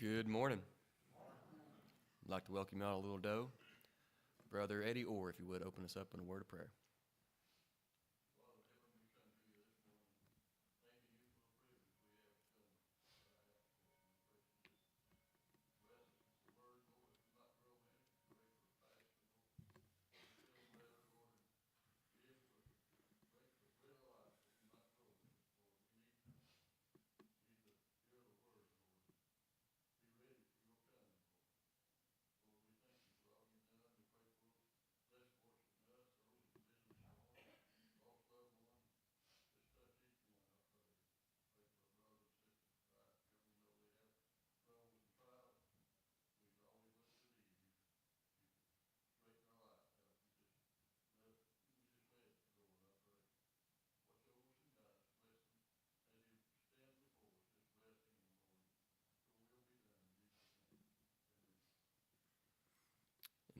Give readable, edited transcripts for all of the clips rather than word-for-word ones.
Good morning. I'd like to welcome you all to Little Doe. Brother Eddie Orr, if you would, open us up in a word of prayer.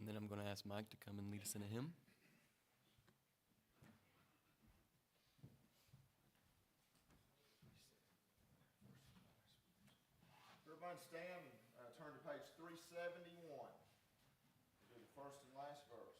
And then I'm going to ask Mike to come and lead us in a hymn. Everybody stand and turn to page 371. We'll do the first and last verse.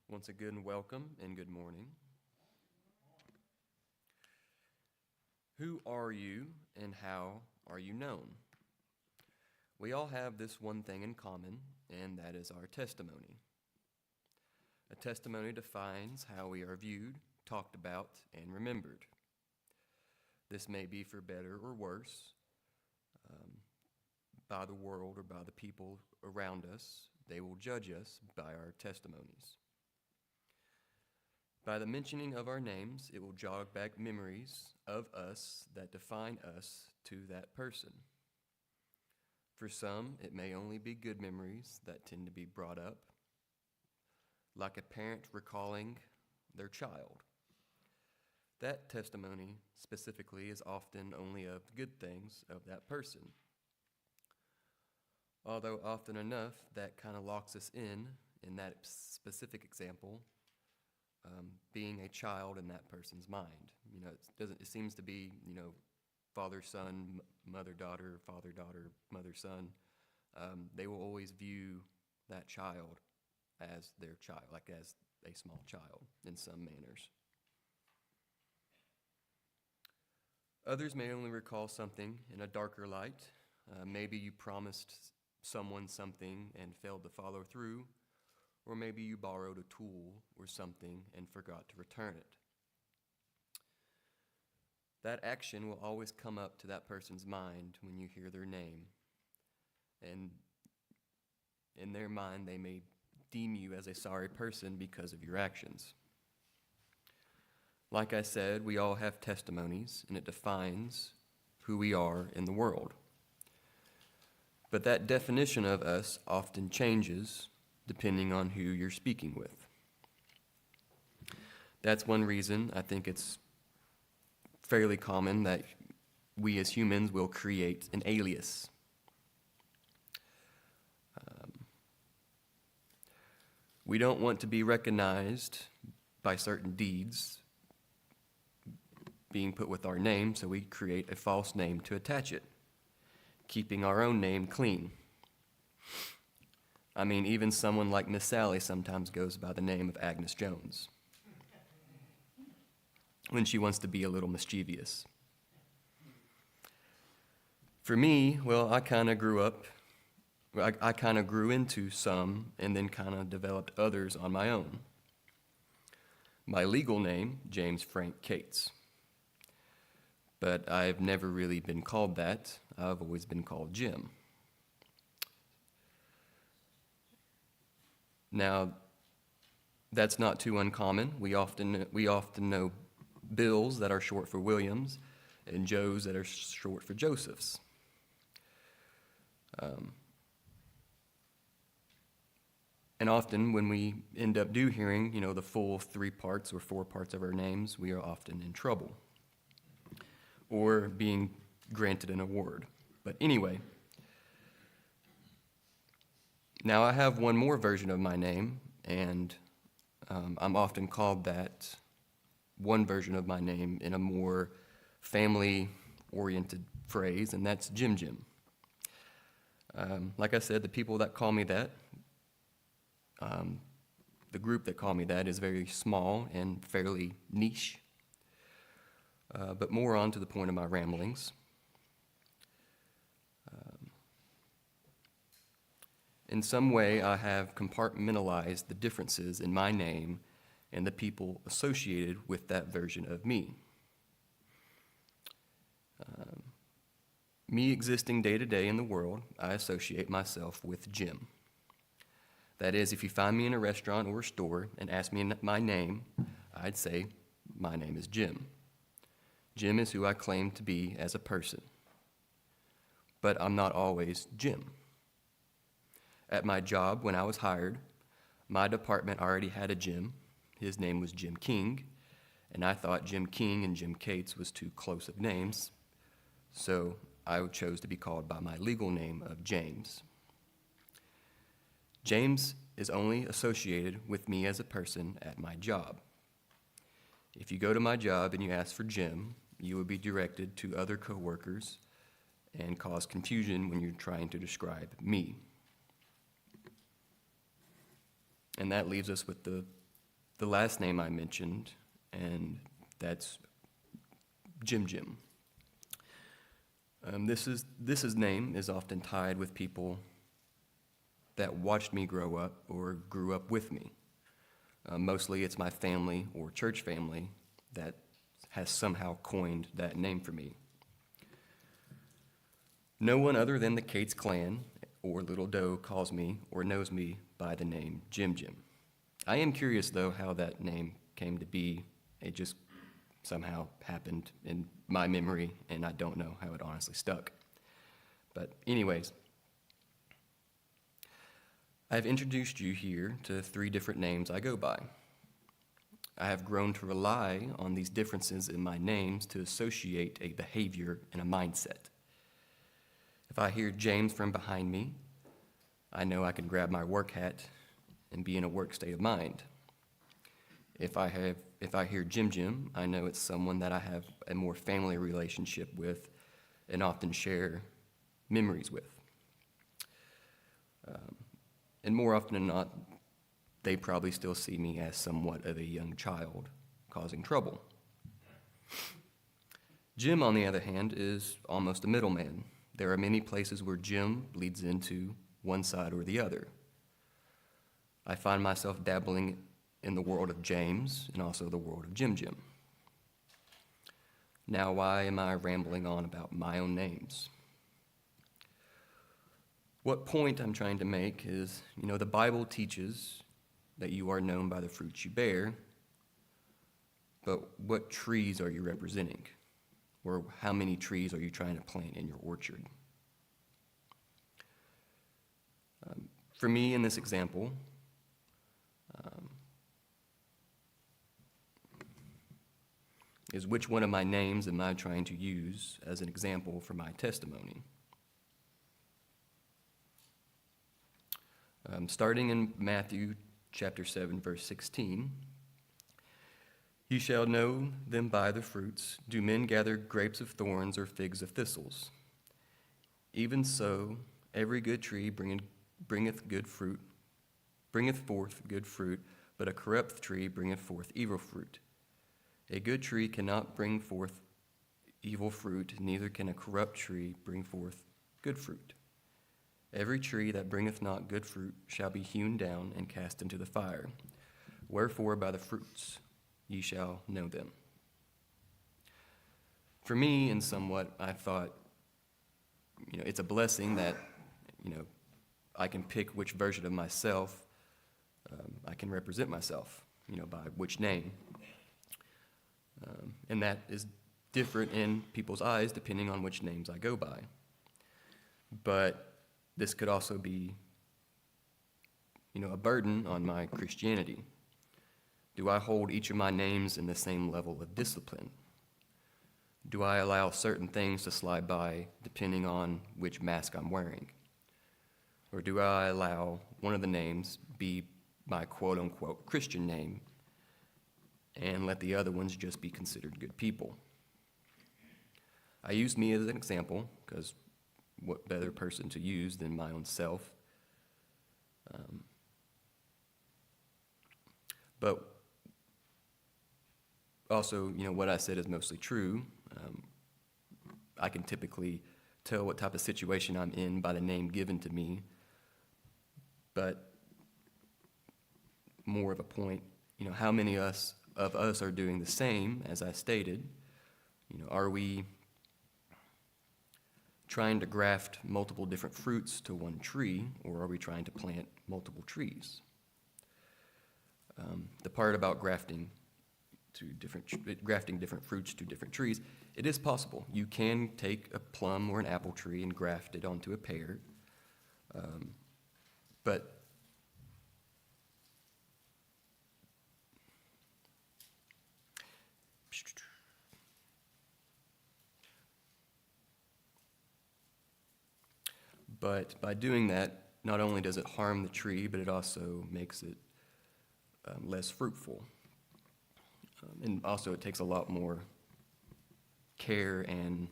Once again, welcome and good morning. Who are you and how are you known? We all have this one thing in common, and that is our testimony. A testimony defines how we are viewed, talked about, and remembered. This may be for better or worse by the world or by the people around us. They will judge us by our testimonies. By the mentioning of our names, it will jog back memories of us that define us to that person. For some, it may only be good memories that tend to be brought up, like a parent recalling their child. That testimony specifically is often only of the good things of that person. Although often enough, that kind of locks us in that specific example, being a child in that person's mind. It seems to be, father, son, mother, daughter, father, daughter, mother, son. They will always view that child as their child, like as a small child in some manners. Others may only recall something in a darker light. Maybe you promised someone something and failed to follow through, or maybe you borrowed a tool or something and forgot to return it. That action will always come up to that person's mind when you hear their name, and in their mind they may deem you as a sorry person because of your actions. Like I said, we all have testimonies, and it defines who we are in the world. But that definition of us often changes depending on who you're speaking with. That's one reason I think it's fairly common that we as humans will create an alias. We don't want to be recognized by certain deeds being put with our name, so we create a false name to attach it, keeping our own name clean. I mean, even someone like Miss Sally sometimes goes by the name of Agnes Jones when she wants to be a little mischievous. For me, well, I kind of grew into some and then kind of developed others on my own. My legal name, James Frank Cates. But I've never really been called that. I've always been called Jim. Now, that's not too uncommon. We often know Bills that are short for Williams and Joes that are short for Josephs. And often when we end up hearing, the full 3 parts or 4 parts of our names, we are often in trouble or being granted an award. But anyway, now I have one more version of my name, and I'm often called that one version of my name in a more family-oriented phrase, and that's Jim Jim. Like I said, the people that call me that, the group that call me that is very small and fairly niche. But more on to the point of my ramblings. In some way, I have compartmentalized the differences in my name and the people associated with that version of me. Me existing day to day in the world, I associate myself with Jim. That is, if you find me in a restaurant or a store and ask me my name, I'd say, my name is Jim. Jim is who I claim to be as a person. But I'm not always Jim. At my job, when I was hired, my department already had a Jim. His name was Jim King, and I thought Jim King and Jim Cates was too close of names, so I chose to be called by my legal name of James. James is only associated with me as a person at my job. If you go to my job and you ask for Jim, you will be directed to other coworkers and cause confusion when you're trying to describe me. And that leaves us with the last name I mentioned, and that's Jim Jim. This name is often tied with people that watched me grow up or grew up with me. Mostly it's my family or church family that has somehow coined that name for me. No one other than the Cates clan or Little Doe calls me or knows me by the name Jim Jim. I am curious, though, how that name came to be. It just somehow happened in my memory, and I don't know how it honestly stuck. But anyways, I've introduced you here to 3 different names I go by. I have grown to rely on these differences in my names to associate a behavior and a mindset. If I hear James from behind me, I know I can grab my work hat and be in a work state of mind. If I hear Jim Jim, I know it's someone that I have a more family relationship with and often share memories with. And more often than not, they probably still see me as somewhat of a young child causing trouble. Jim, on the other hand, is almost a middleman. There are many places where Jim bleeds into one side or the other. I find myself dabbling in the world of James and also the world of Jim Jim. Now, why am I rambling on about my own names? What point I'm trying to make is, the Bible teaches that you are known by the fruits you bear, but what trees are you representing? Or how many trees are you trying to plant in your orchard? For me, in this example, is which one of my names am I trying to use as an example for my testimony? Starting in Matthew chapter 7, verse 16, "You shall know them by the fruits. Do men gather grapes of thorns or figs of thistles? Even so, every good tree bringeth forth good fruit, but a corrupt tree bringeth forth evil fruit. A good tree cannot bring forth evil fruit, neither can a corrupt tree bring forth good fruit. Every tree that bringeth not good fruit shall be hewn down and cast into the fire. Wherefore by the fruits ye shall know them." For me, in somewhat, I thought, it's a blessing that, I can pick which version of myself I can represent myself, by which name. And that is different in people's eyes depending on which names I go by. But this could also be, a burden on my Christianity. Do I hold each of my names in the same level of discipline? Do I allow certain things to slide by depending on which mask I'm wearing? Or do I allow one of the names be my quote-unquote Christian name and let the other ones just be considered good people? I use me as an example because what better person to use than my own self? But also, what I said is mostly true. I can typically tell what type of situation I'm in by the name given to me. But more of a point, how many of us are doing the same, as I stated? Are we trying to graft multiple different fruits to one tree, or are we trying to plant multiple trees? The part about grafting different fruits to different trees, it is possible. You can take a plum or an apple tree and graft it onto a pear, but by doing that, not only does it harm the tree, but it also makes it less fruitful. And also it takes a lot more care and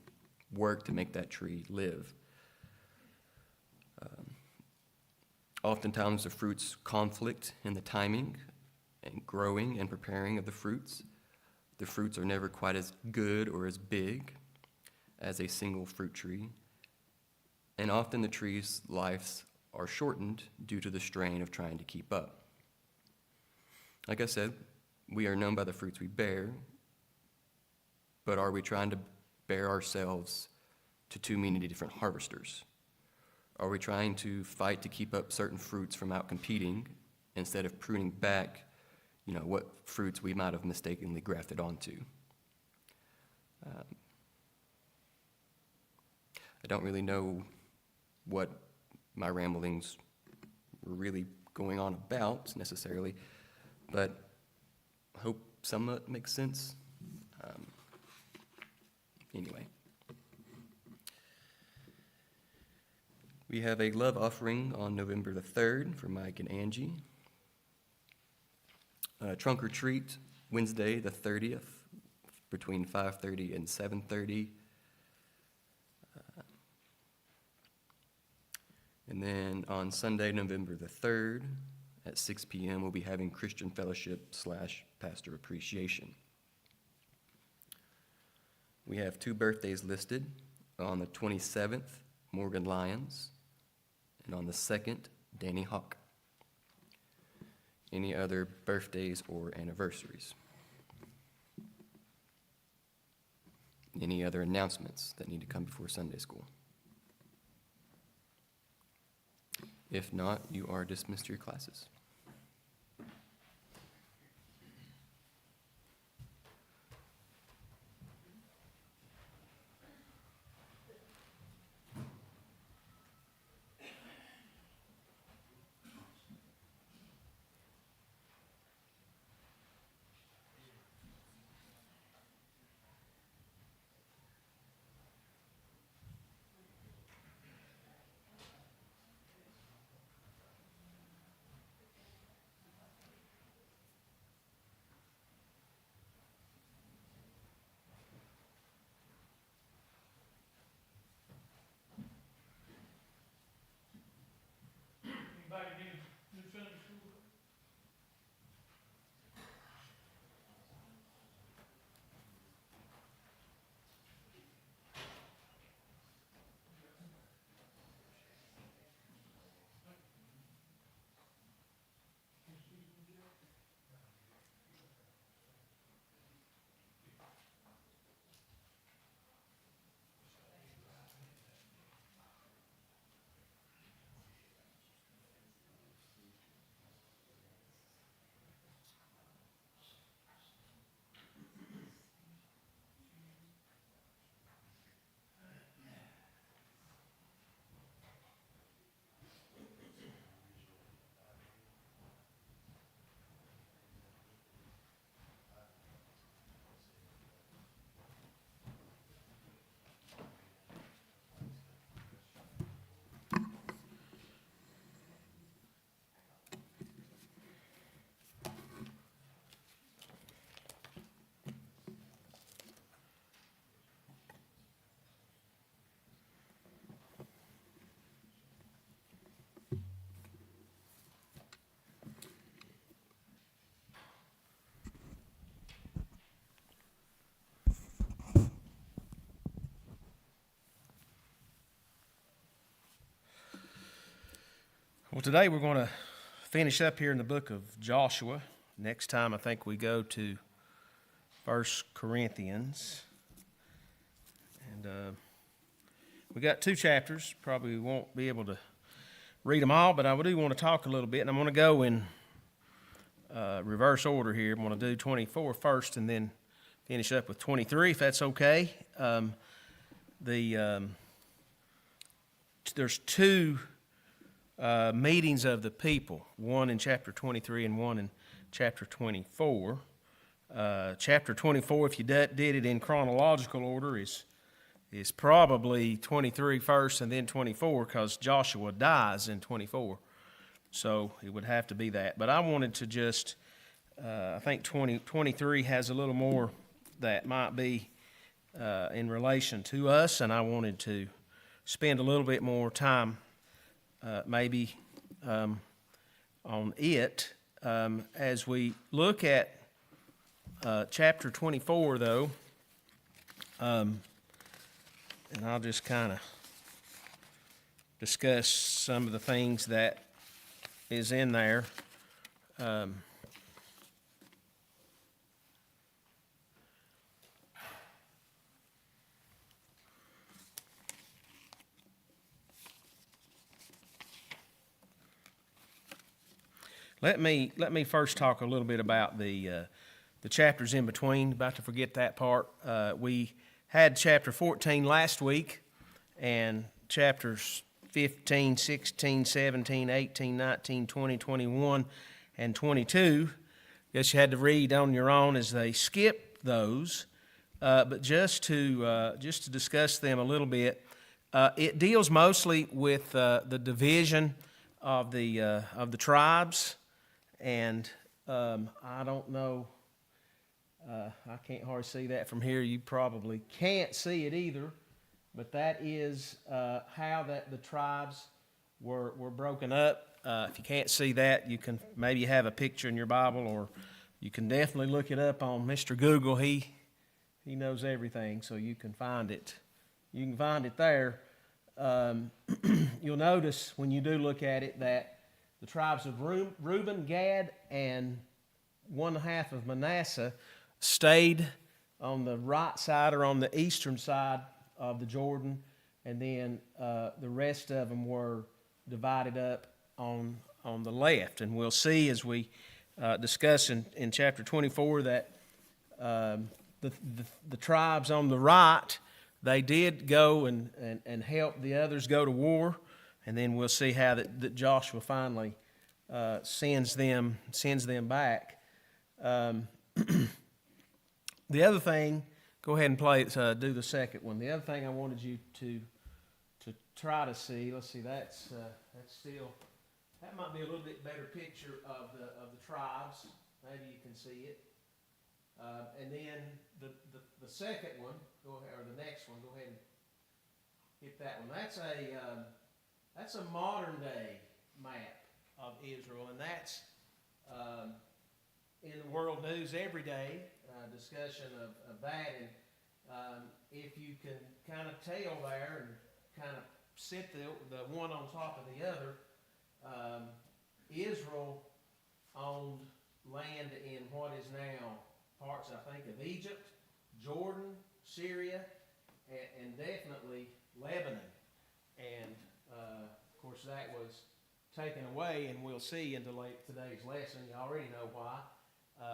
work to make that tree live. Oftentimes the fruits conflict in the timing and growing and preparing of the fruits. The fruits are never quite as good or as big as a single fruit tree. And often the tree's lives are shortened due to the strain of trying to keep up. Like I said, we are known by the fruits we bear, but are we trying to bear ourselves to too many different harvesters? Are we trying to fight to keep up certain fruits from outcompeting instead of pruning back, what fruits we might have mistakenly grafted onto? I don't really know what my ramblings were really going on about necessarily, but I hope some of it makes sense. Anyway. We have a love offering on November the 3rd for Mike and Angie. Trunk or treat, Wednesday, the 30th, between 5:30 and 7:30. And then on Sunday, November the 3rd, at 6 p.m., we'll be having Christian Fellowship / Pastor Appreciation. We have 2 birthdays listed. On the 27th, Morgan Lyons, and on the 2nd, Danny Hawk. Any other birthdays or anniversaries? Any other announcements that need to come before Sunday school? If not, you are dismissed to your classes. Well, today we're going to finish up here in the book of Joshua. Next time I think we go to 1 Corinthians. And we got 2 chapters. Probably won't be able to read them all, but I do want to talk a little bit. And I'm going to go in reverse order here. I'm going to do 24 first and then finish up with 23, if that's okay. There's 2 meetings of the people, one in chapter 23 and one in chapter 24. Chapter 24, if you did it in chronological order, is probably 23 first and then 24, because Joshua dies in 24. So it would have to be that. But I wanted to just, I think 23 has a little more that might be in relation to us, and I wanted to spend a little bit more time maybe on it. As we look at chapter 24, though, and I'll just kind of discuss some of the things that is in there. Let me first talk a little bit about the chapters in between. About to forget that part. We had chapter 14 last week, and chapters 15, 16, 17, 18, 19, 20, 21, and 22. Guess you had to read on your own as they skipped those. But just to discuss them a little bit, it deals mostly with the division of the tribes and I don't know. I can't hardly see that from here. You probably can't see it either. But that is how that the tribes were broken up. If you can't see that, you can maybe have a picture in your Bible, or you can definitely look it up on Mr. Google. He knows everything, so you can find it. You can find it there. You'll notice when you do look at it that the tribes of Reuben, Gad, and 1/2 of Manasseh stayed on the right side or on the eastern side of the Jordan, and then the rest of them were divided up on the left. And we'll see as we discuss in chapter 24 that the tribes on the right, they did go and help the others go to war, and then we'll see how that Joshua finally sends them back. The other thing, go ahead and play it. Do the second one. The other thing I wanted you to try to see. Let's see. That's still. That might be a little bit better picture of the tribes. Maybe you can see it. And then the second one, go ahead, or the next one. Go ahead and hit that one. That's a modern day map of Israel, and that's in the world news every day. Discussion of that, and if you can kind of tell there and kind of sit the one on top of the other, Israel owned land in what is now parts, I think, of Egypt, Jordan, Syria, and definitely Lebanon. And of course that was taken away, and we'll see in today's lesson. You already know why.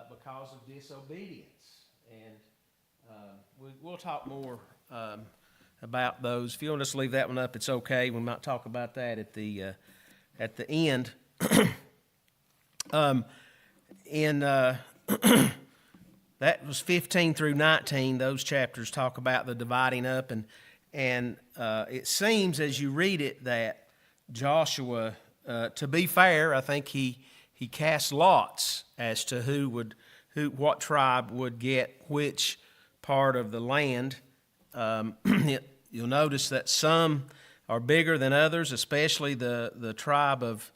Because of disobedience. And we'll talk more about those. If you want us to leave that one up, it's okay. We might talk about that at the end. That was 15 through 19. Those chapters talk about the dividing up, and it seems as you read it that Joshua, to be fair, I think he cast lots as to what tribe would get which part of the land. You'll notice that some are bigger than others, especially the tribe of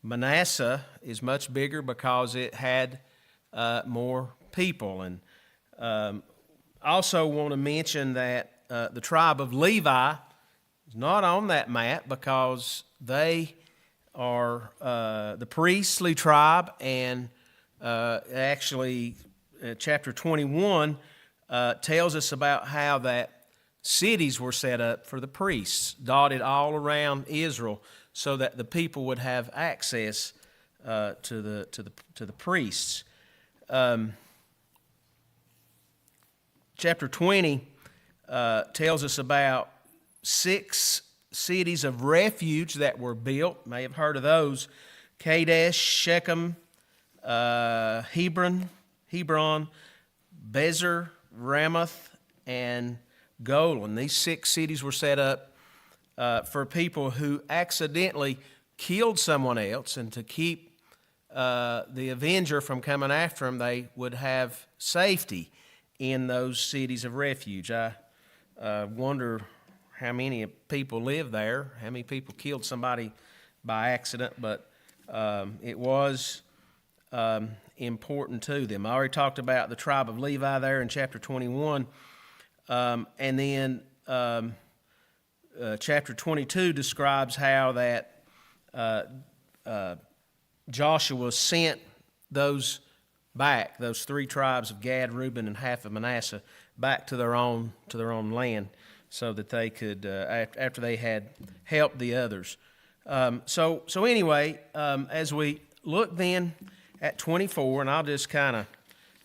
Manasseh is much bigger because it had more people. And also want to mention that the tribe of Levi is not on that map because they are the priestly tribe, and actually chapter 21 tells us about how that cities were set up for the priests, dotted all around Israel, so that the people would have access to the priests. Chapter 20 tells us about 6 cities of refuge that were built. May have heard of those: Kadesh, Shechem, Hebron, Bezer, Ramoth, and Golan. These 6 cities were set up for people who accidentally killed someone else, and to keep the avenger from coming after them, they would have safety in those cities of refuge. I wonder how many people live there, how many people killed somebody by accident, but it was important to them. I already talked about the tribe of Levi there in chapter 21, and then chapter 22 describes how that Joshua sent those 3 tribes of Gad, Reuben, and half of Manasseh back to their own land, so that they could, after they had helped the others. So anyway, as we look then at 24, and I'll just kind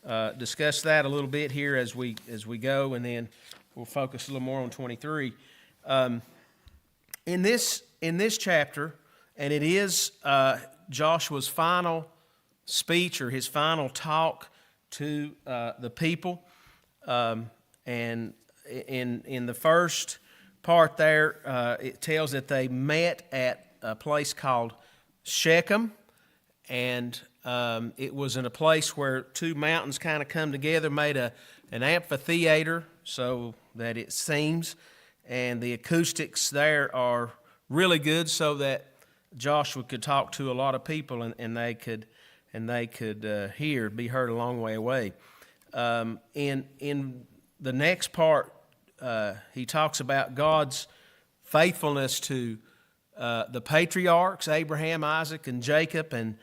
of discuss that a little bit here as we go, and then we'll focus a little more on 23. In this chapter, and it is Joshua's final speech, or his final talk to the people, and in the first part there, it tells that they met at a place called Shechem, and it was in a place where two mountains kind of come together, made an amphitheater, so that it seems, and the acoustics there are really good, so that Joshua could talk to a lot of people, and they could be heard a long way away. In the next part, he talks about God's faithfulness to the patriarchs, Abraham, Isaac, and Jacob, and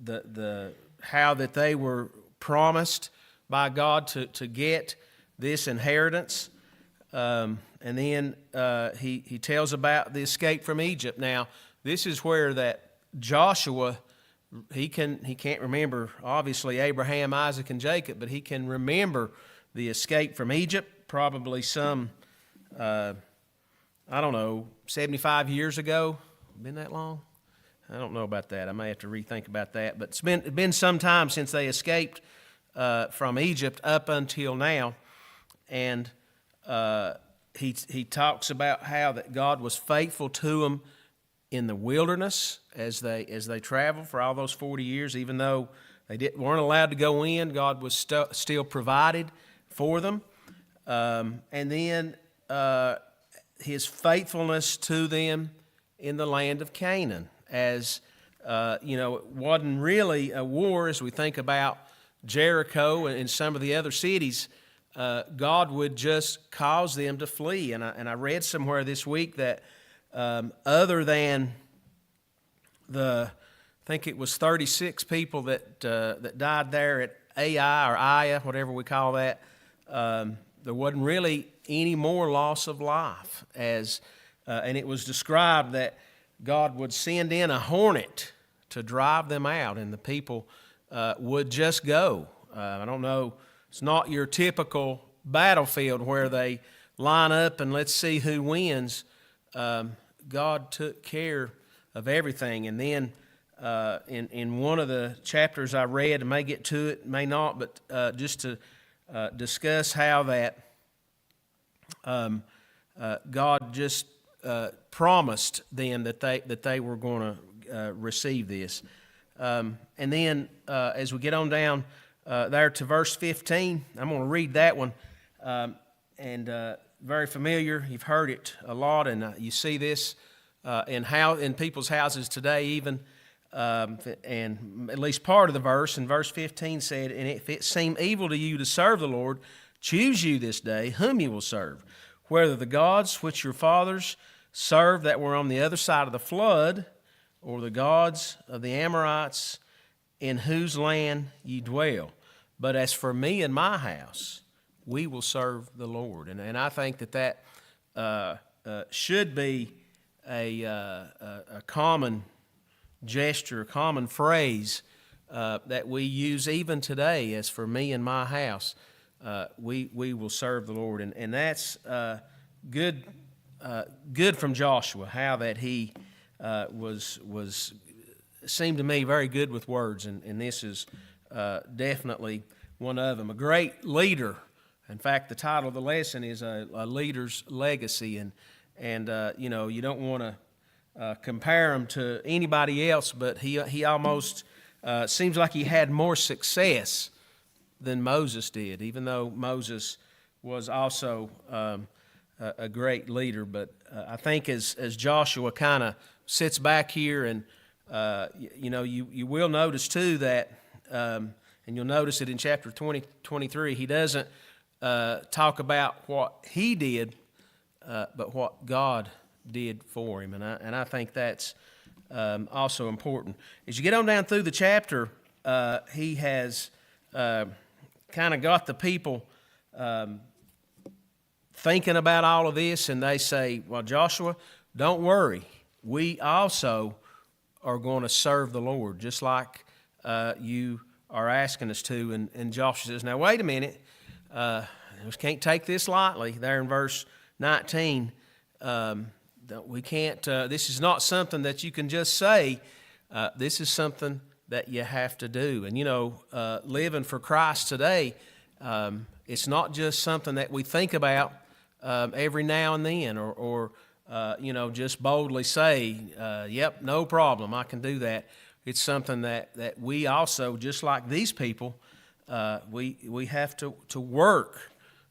the how that they were promised by God to get this inheritance. And then he tells about the escape from Egypt. Now, this is where that Joshua, he can't remember, obviously, Abraham, Isaac, and Jacob, but he can remember the escape from Egypt, probably some, 75 years ago. Been that long? I don't know about that. I may have to rethink about that. But it's been some time since they escaped from Egypt up until now. And he talks about how that God was faithful to them in the wilderness as they traveled for all those 40 years. Even though they weren't allowed to go in, God was still provided for them. And then his faithfulness to them in the land of Canaan. As it wasn't really a war as we think about Jericho and some of the other cities. God would just cause them to flee. And I read somewhere this week that other than I think it was 36 people that died there at Ai or Aya, whatever we call that, there wasn't really any more loss of life. And it was described that God would send in a hornet to drive them out, and the people would just go. I don't know, it's not your typical battlefield where they line up and let's see who wins. God took care of everything. And then in one of the chapters I read, I may get to it, may not, but just to discuss how that God just promised them that they were going to receive this. And then as we get on down there to verse 15, I'm going to read that one. And very familiar. You've heard it a lot, and you see this in people's houses today even. And at least part of the verse, in verse 15 said, "And if it seem evil to you to serve the Lord, choose you this day whom you will serve, whether the gods which your fathers served that were on the other side of the flood, or the gods of the Amorites in whose land ye dwell. But as for me and my house, we will serve the Lord." And I think that should be a common gesture, a common phrase that we use even today. As for me and my house, we will serve the Lord. And that's good from Joshua, how that he seemed to me very good with words, and this is definitely one of them. A great leader. In fact, the title of the lesson is a leader's legacy, and you don't want to compare him to anybody else, but he almost seems like he had more success than Moses did, even though Moses was also a great leader. But I think as Joshua kind of sits back here, and you will notice too that, and you'll notice it in chapter 23, he doesn't talk about what he did, but what God did for him, and I think that's also important. As you get on down through the chapter, he has kind of got the people thinking about all of this, and they say, "Well, Joshua, don't worry. We also are going to serve the Lord, just like you are asking us to." And Joshua says, "Now, wait a minute. We can't take this lightly." There in verse 19, we can't. This is not something that you can just say. This is something that you have to do. And living for Christ today, it's not just something that we think about every now and then, or just boldly say, yep, no problem, I can do that. It's something that we also, just like these people, we have to work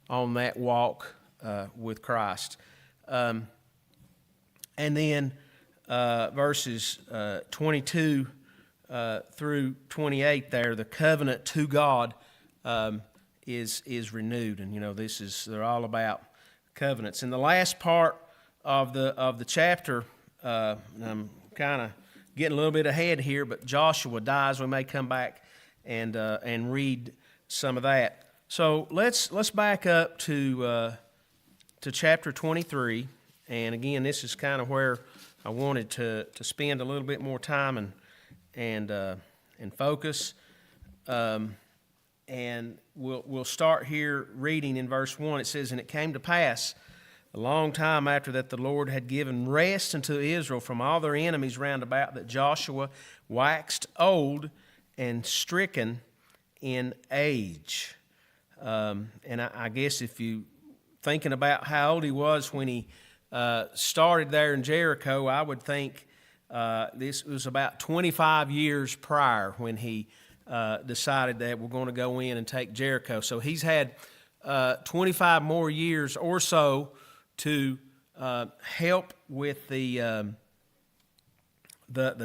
on that walk with Christ. And then verses 22 through 28 there, the covenant to God is renewed. And, they're all about covenants. In the last part of the chapter, I'm kind of getting a little bit ahead here, but Joshua dies. We may come back and read some of that. So let's back up to chapter 23, and again, this is kind of where I wanted to spend a little bit more time and focus. And we'll start here reading in verse 1. It says, "And it came to pass a long time after that the Lord had given rest unto Israel from all their enemies round about, that Joshua waxed old and stricken in age." And I guess if you thinking about how old he was when he started there in Jericho, I would think this was about 25 years prior when he decided that we're going to go in and take Jericho. So he's had 25 more years or so to help with the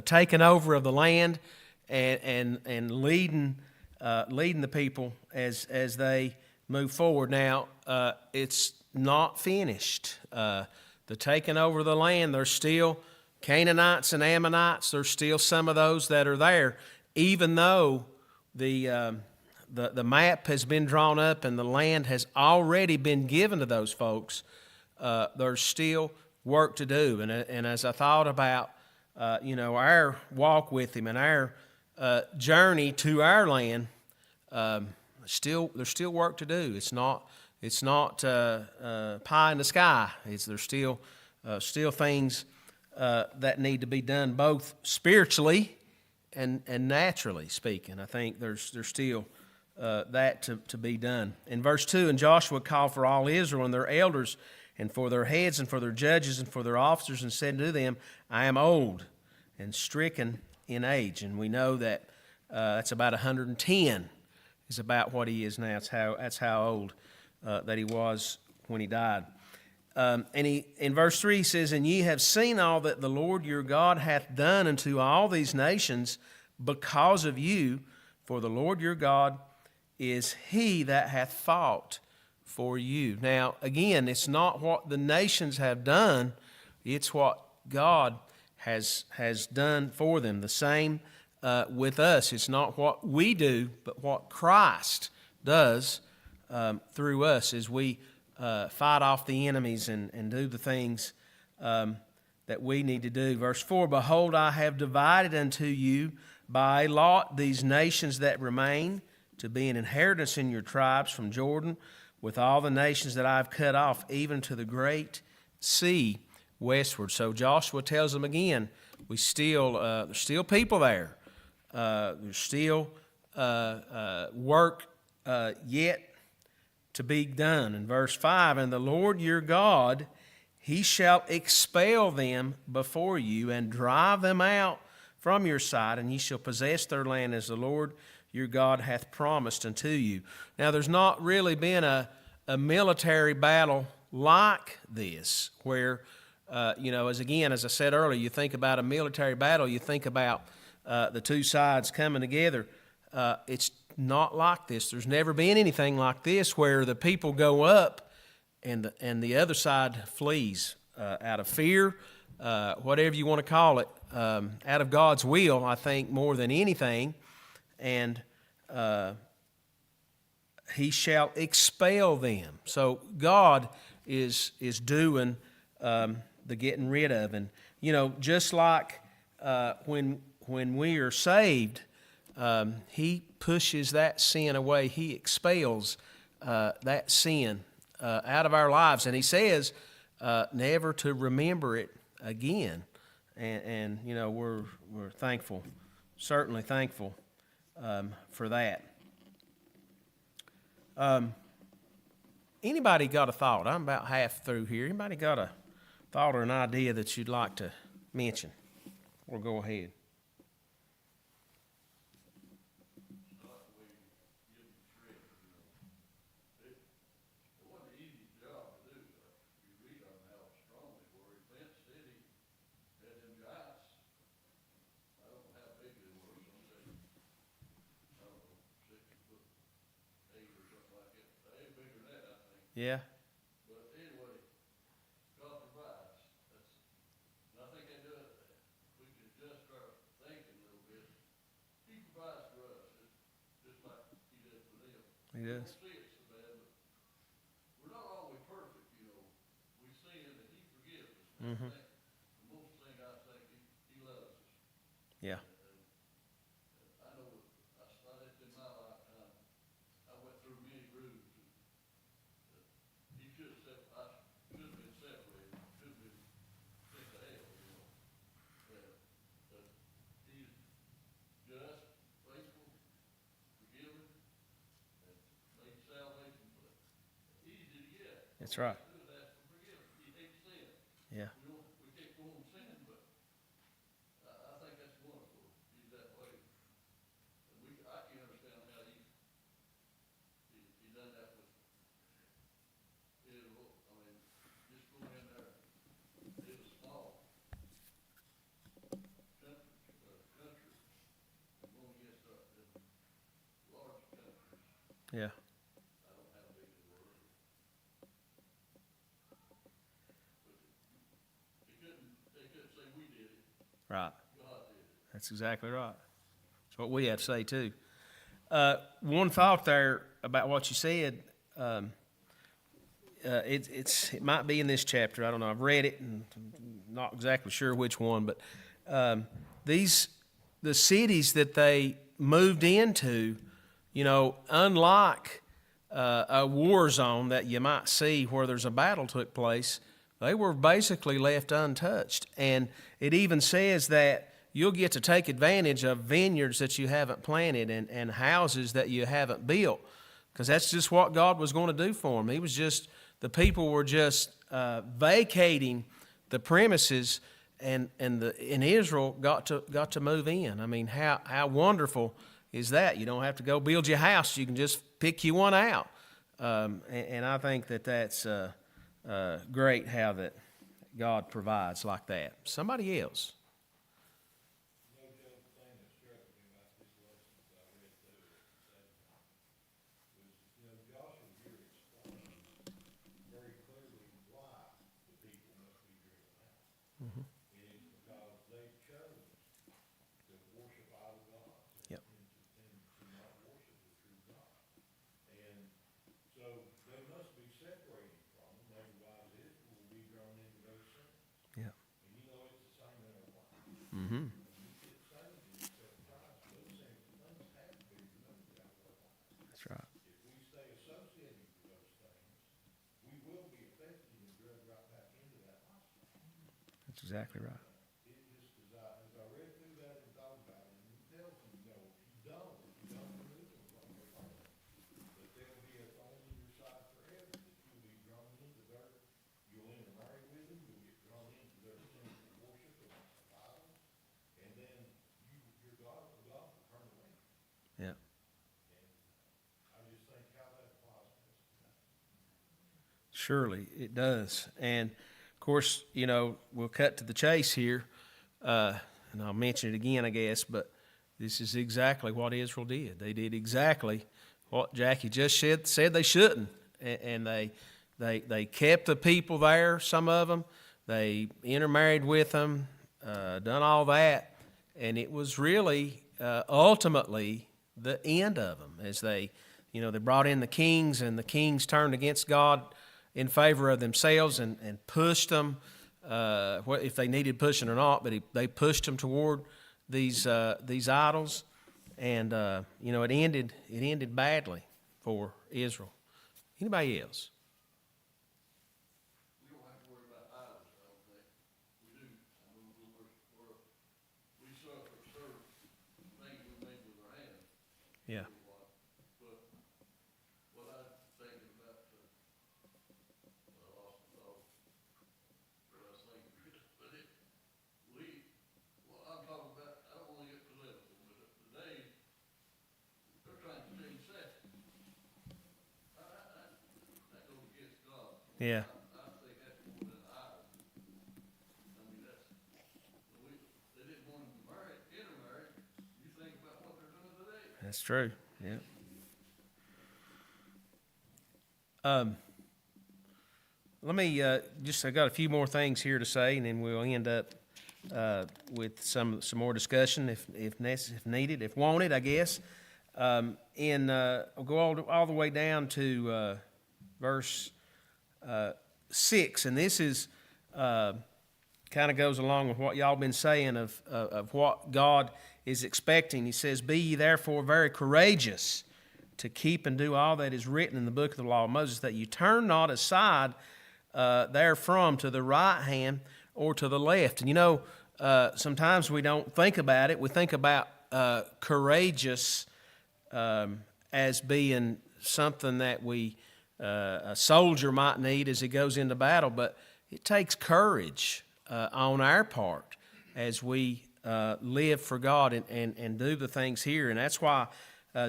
taking over of the land and leading the people as they move forward. Now it's not finished. The taking over of the land, there's still Canaanites and Ammonites. There's still some of those that are there, even though the map has been drawn up and the land has already been given to those folks. There's still work to do. And as I thought about, our walk with Him and our journey to our land, there's still work to do. It's not pie in the sky. There's still things that need to be done, both spiritually and naturally speaking. I think there's still that to be done. In verse 2, "And Joshua called for all Israel and their elders, and for their heads, and for their judges, and for their officers, and said to them, I am old and stricken in age." And we know that that's about 110 is about what he is now. That's how old that he was when he died. And in verse 3 he says, "And ye have seen all that the Lord your God hath done unto all these nations because of you, for the Lord your God is he that hath fought for you." Now, again, it's not what the nations have done, it's what God has done for them. The same with us. It's not what we do, but what Christ does through us as we fight off the enemies and do the things that we need to do. Verse 4, "Behold, I have divided unto you by lot these nations that remain, to be an inheritance in your tribes from Jordan, with all the nations that I have cut off, even to the great sea westward." So Joshua tells them again, there's still people there. There's still work yet to be done. In verse 5, "And the Lord your God, he shall expel them before you, and drive them out from your sight, and ye shall possess their land as the Lord your God hath promised unto you." Now, there's not really been a military battle like this, where, as I said earlier, you think about a military battle, you think about the two sides coming together. It's not like this. There's never been anything like this where the people go up and the other side flees out of fear, whatever you want to call it, out of God's will, I think, more than anything. And he shall expel them. So God is doing the getting rid of. And, just like when we are saved, he pushes that sin away. He expels that sin out of our lives. And he says never to remember it again. And we're thankful, certainly thankful for that. Anybody got a thought? I'm about half through here. Anybody got thought or an idea that you'd like to mention, or go ahead. Yeah. But anyway, God provides. And I think they do it. We can adjust our thinking a little bit. He provides for us, just like He did for them. He We does. don't see it so bad, but we're not always perfect, you know. We sin and He forgives us. Mm-hmm. The most thing I think He loves us. Yeah. I know I started in my lifetime. I went through many grooves. He should have said, I should have been separated, should have been sent to hell, you know. But He's just, faithful, forgiving, and made salvation easy to get. That's right. All we have to do is ask for forgiveness. He hates sin. Yeah. We can't go on sin, but I think that's wonderful. He's that way. And I can understand how he done that with Israel. I mean, just going in there, it was small country, and going against the large countries. Yeah. I don't know how big they were. But they couldn't say we did it. Right. God did it. That's exactly right. That's what we have to say too. One thought there about what you said. It might be in this chapter. I don't know. I've read it and I'm not exactly sure which one, but the cities that they moved into, you know, unlike a war zone that you might see where there's a battle took place, they were basically left untouched. And it even says that you'll get to take advantage of vineyards that you haven't planted and houses that you haven't built, because that's just what God was going to do for them. The people were just vacating the premises, and Israel got to move in. I mean, how wonderful is that? You don't have to go build your house; you can just pick you one out. And I think that's great how that God provides like that. Somebody else. Mm-hmm. That's right. If we stay associated with those things, we will be affected and drugged right back into that lifestyle. That's exactly right. It just, as I read through that and thought about it, and it tells them, you know, if you don't remove them from your life, that they'll be a thorn in your side forever, that you'll be drawn into their, you'll intermarry with them, you'll get drawn into their sinful worship of idols, and then your God will turn away. Yeah. I just think how that applies to us today. Surely it does. And of course, you know, we'll cut to the chase here, and I'll mention it again, I guess, but this is exactly what Israel did. They did exactly what Jackie just said they shouldn't. And they kept the people there, some of them. They intermarried with them, done all that. And it was really ultimately the end of them, as they brought in the kings, and the kings turned against God in favor of themselves and pushed them, if they needed pushing or not, but they pushed them toward these idols, and it ended badly for Israel. Anybody else? We don't have to worry about idols, I don't think. We do. I mean, we serve things we made with our hands. Yeah. But what I'm thinking about, I lost my thought. What I was Yeah. I think that's more than ours. I mean, they didn't want them to intermarry. You think about what they're doing today. That's true. Yeah. Let me I got a few more things here to say, and then we'll end up with some more discussion if needed, if wanted, I guess. We'll go all the way down to verse 6, and this is kind of goes along with what y'all been saying of what God is expecting. He says, "Be ye therefore very courageous to keep and do all that is written in the book of the law of Moses, that you turn not aside therefrom to the right hand or to the left." And you know, sometimes we don't think about it. We think about courageous as being something that a soldier might need as he goes into battle, but it takes courage on our part as we live for God and do the things here. And that's why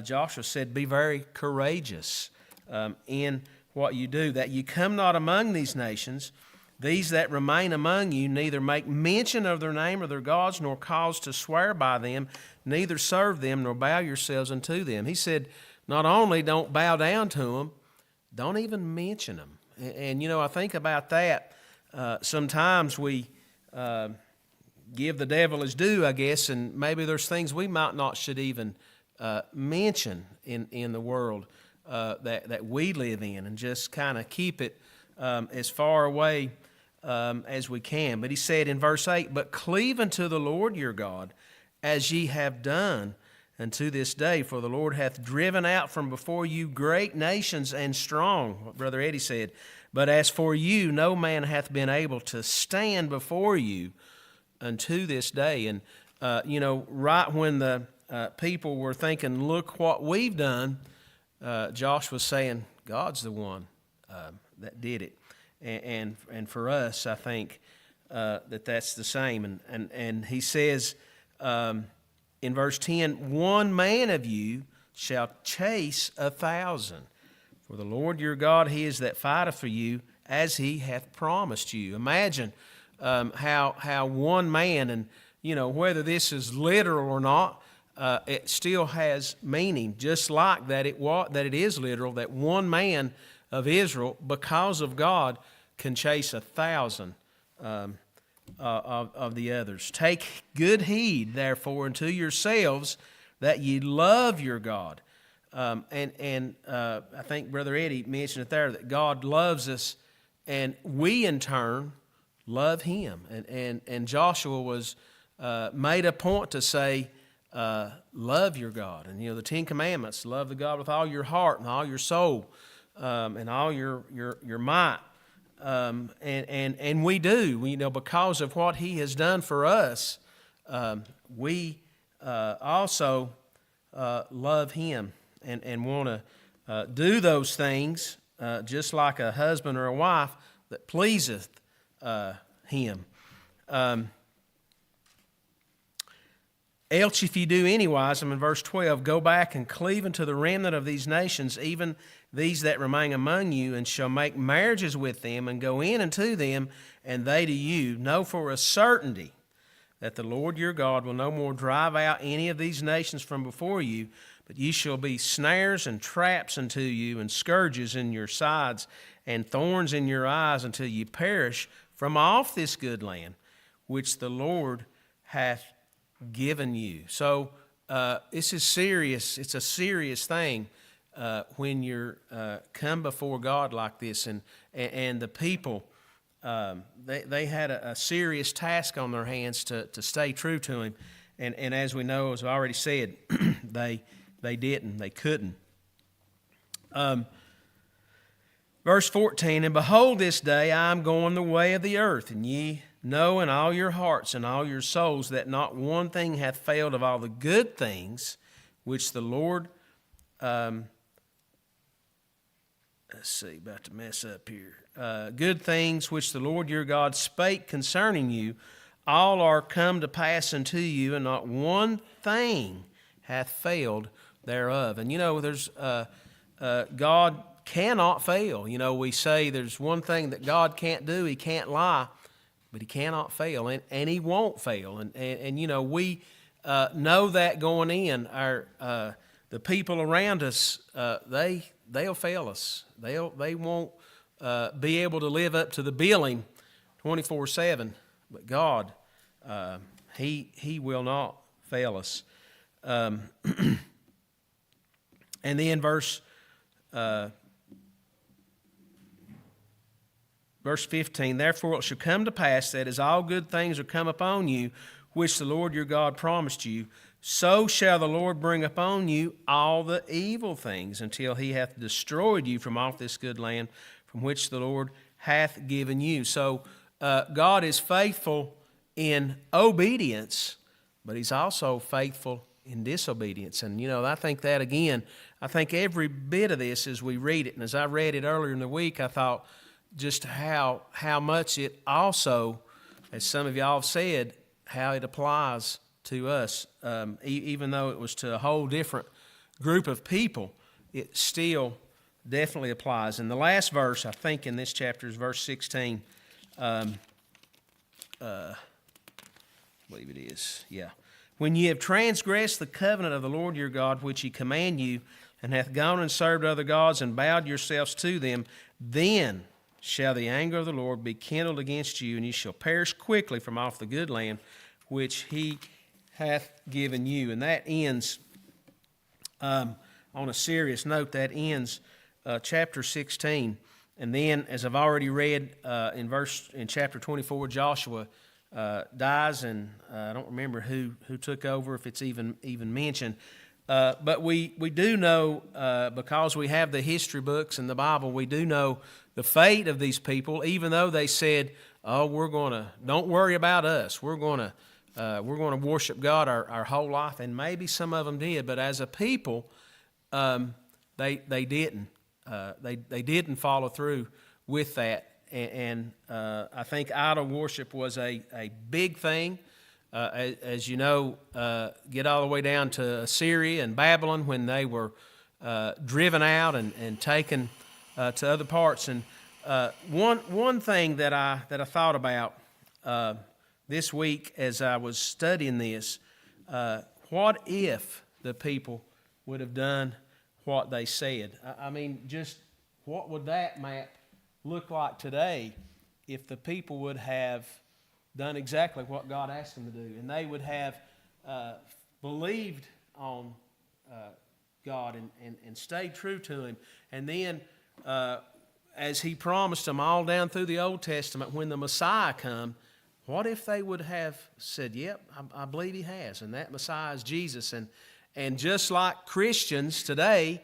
Joshua said, "Be very courageous in what you do, that you come not among these nations, these that remain among you, neither make mention of their name or their gods, nor cause to swear by them, neither serve them, nor bow yourselves unto them." He said, not only don't bow down to them, don't even mention them. And you know, I think about that. Sometimes we give the devil his due, I guess, and maybe there's things we might not should even mention in the world that we live in, and just kind of keep it as far away as we can. But he said in verse 8, "But cleave unto the Lord your God, as ye have done unto this day, for the Lord hath driven out from before you great nations and strong," what Brother Eddie said. "But as for you, no man hath been able to stand before you unto this day." And, you know, right when the people were thinking, "Look what we've done," Josh was saying, God's the one that did it. And for us, I think that's the same. And he says in verse 10, "One man of you shall chase 1,000. For the Lord your God, he is that fighteth for you, as he hath promised you." Imagine how one man, and you know, whether this is literal or not, it still has meaning, just like that it is literal, that one man of Israel, because of God, can chase 1,000 of the others. "Take good heed, therefore, unto yourselves, that ye love your God." I think Brother Eddie mentioned it there, that God loves us, and we in turn love Him. And Joshua was made a point to say, love your God. And you know, the 10 Commandments: love the God with all your heart and all your soul and all your might. And we do. We, you know, because of what He has done for us, we also love Him and want to do those things just like a husband or a wife that pleaseth Him. "Else if you do anywise," I'm in verse 12, "go back and cleave unto the remnant of these nations, even these that remain among you, and shall make marriages with them, and go in unto them, and they to you. Know for a certainty that the Lord your God will no more drive out any of these nations from before you, but ye shall be snares and traps unto you, and scourges in your sides, and thorns in your eyes, until ye perish from off this good land, which the Lord hath given you." So this is serious. It's a serious thing when you're come before God like this, and the people they had a serious task on their hands to stay true to Him, and as we know, as I already said, they didn't, they couldn't. Verse 14, "And behold, this day I am going the way of the earth, and ye know in all your hearts and all your souls that not one thing hath failed of all the good things which the Lord," let's see, about to mess up here. "Good things which the Lord your God spake concerning you, all are come to pass unto you, and not one thing hath failed thereof." And you know, there's God cannot fail. You know, we say there's one thing that God can't do. He can't lie, but He cannot fail, and He won't fail. And you know, we know that going in. The people around us, they'll fail us. They won't be able to live up to the billing 24/7. But God, He will not fail us. And then verse 15, therefore it shall come to pass that as all good things are come upon you, which the Lord your God promised you, so shall the Lord bring upon you all the evil things until He hath destroyed you from off this good land from which the Lord hath given you. So God is faithful in obedience, but He's also faithful in disobedience. And, you know, I think that, again, I think every bit of this as we read it, and as I read it earlier in the week, I thought just how much it also, as some of y'all have said, how it applies to us. Even though it was to a whole different group of people, it still definitely applies. And the last verse, I think, in this chapter is verse 16. I believe it is, yeah. When ye have transgressed the covenant of the Lord your God, which He command you, and hath gone and served other gods, and bowed yourselves to them, then shall the anger of the Lord be kindled against you, and ye shall perish quickly from off the good land which He hath given you. And that ends, on a serious note, that ends chapter 16. And then, as I've already read in chapter 24, Joshua dies, and I don't remember who took over, if it's even mentioned. But we do know, because we have the history books and the Bible, we do know the fate of these people, even though they said, oh, don't worry about us. We're going to worship God our whole life. And maybe some of them did, but as a people, they didn't. They didn't follow through with that. And I think idol worship was a big thing. As you know, get all the way down to Assyria and Babylon when they were driven out and taken to other parts. And one thing that I thought about this week as I was studying this, what if the people would have done what they said? I mean, just what would that map look like today if the people would have done exactly what God asked them to do, and they would have believed on God and stayed true to Him. And then, as He promised them all down through the Old Testament, when the Messiah come, what if they would have said, yep, I believe He has, and that Messiah is Jesus. And just like Christians today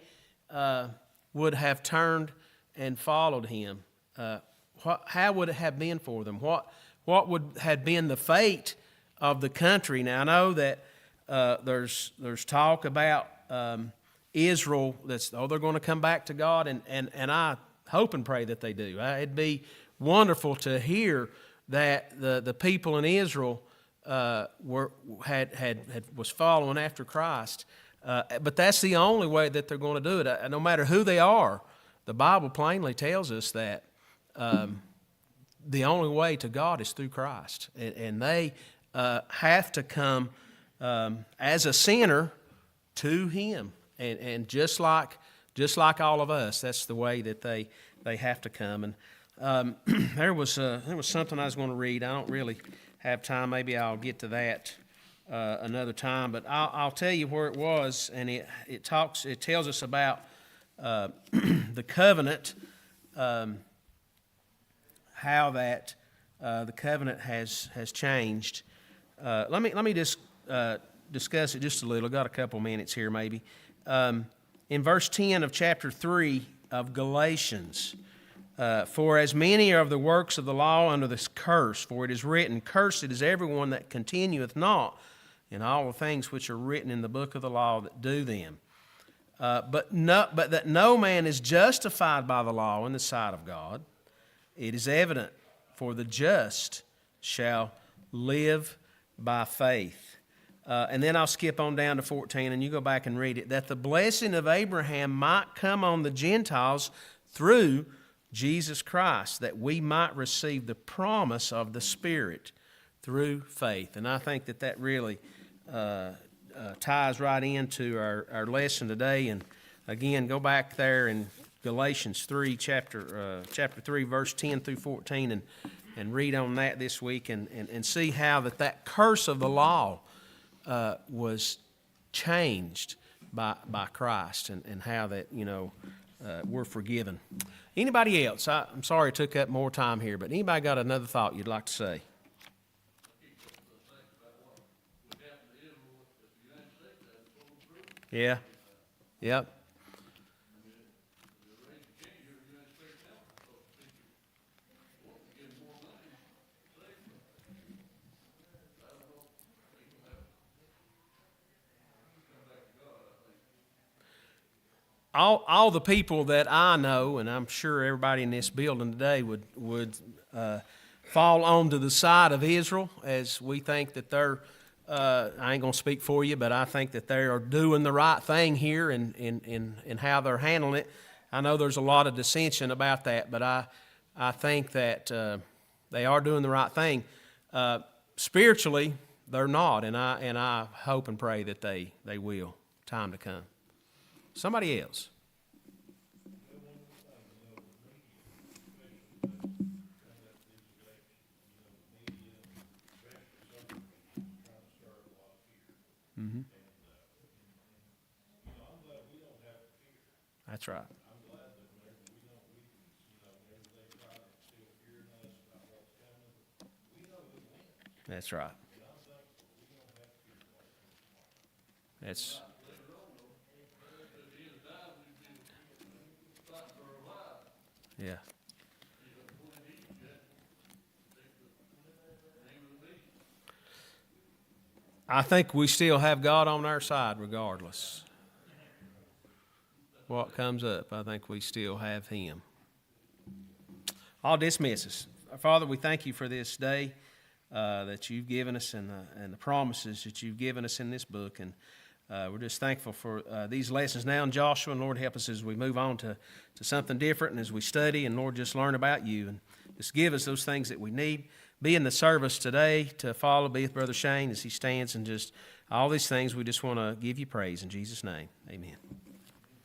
would have turned and followed Him, how would it have been for them? What would have been the fate of the country? Now, I know that there's talk about Israel they're going to come back to God, and I hope and pray that they do. It'd be wonderful to hear that the people in Israel was following after Christ. But that's the only way that they're going to do it. No matter who they are, the Bible plainly tells us that the only way to God is through Christ. And they have to come as a sinner to Him. And just like all of us, that's the way that they have to come. And there was something I was going to read. I don't really have time. Maybe I'll get to that another time. But I'll tell you where it was, and it tells us about the covenant, how that the covenant has changed. Let me just discuss it just a little. I've got a couple minutes here, maybe. In verse 10 of chapter 3 of Galatians, for as many are of the works of the law under this curse, for it is written, cursed is everyone that continueth not in all the things which are written in the book of the law that do them. But that no man is justified by the law in the sight of God, it is evident, for the just shall live by faith. and then I'll skip on down to 14, and you go back and read it, that the blessing of Abraham might come on the Gentiles through Jesus Christ, that we might receive the promise of the Spirit through faith. And I think that really ties right into our lesson today. And again, go back there in Galatians 3, chapter 3, verse 10 through 14, and read on that this week and see how that curse of the law was changed by Christ, and how that, we're forgiven. Anybody else? I'm sorry it took up more time here, but anybody got another thought you'd like to say? Yeah. Yep. All the people that I know, and I'm sure everybody in this building today would fall onto the side of Israel, as we think that they're, I ain't going to speak for you, but I think that they are doing the right thing here in how they're handling it. I know there's a lot of dissension about that, but I think that they are doing the right thing. Spiritually, they're not, and I hope and pray that they will, time to come. Somebody else. Mm-hmm. That's right. That's right. That's. Yeah. I think we still have God on our side regardless what comes up. I think we still have Him. I'll dismiss us. Father, we thank you for this day that you've given us, and the promises that you've given us in this book. And we're just thankful for these lessons now in Joshua. And Lord, help us as we move on to something different, and as we study, and Lord, just learn about you. And just give us those things that we need. Be in the service today to follow. Be with Brother Shane as he stands, and just all these things. We just want to give you praise in Jesus' name. Amen.